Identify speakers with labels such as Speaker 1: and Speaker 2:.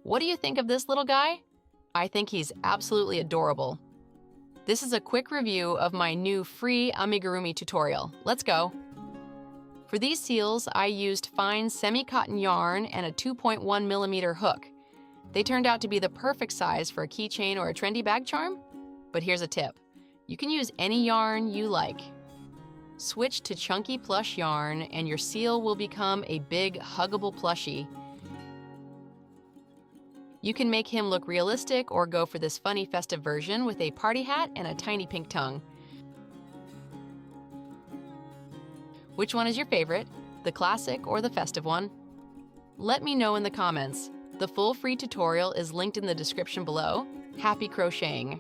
Speaker 1: What do you think of this little guy? I think he's absolutely adorable. This is a quick review of my new free amigurumi tutorial. Let's go. For these seals, I used fine semi-cotton yarn and a 2.1mm hook. They turned out to be the perfect size for a keychain or a trendy bag charm. But here's a tip. You can use any yarn you like. Switch to chunky plush yarn and your seal will become a big, huggable plushie. You can make him look realistic or go for this funny festive version with a party hat and a tiny pink tongue. Which one is your favorite, the classic or the festive one? Let me know in the comments. The full free tutorial is linked in the description below. Happy crocheting!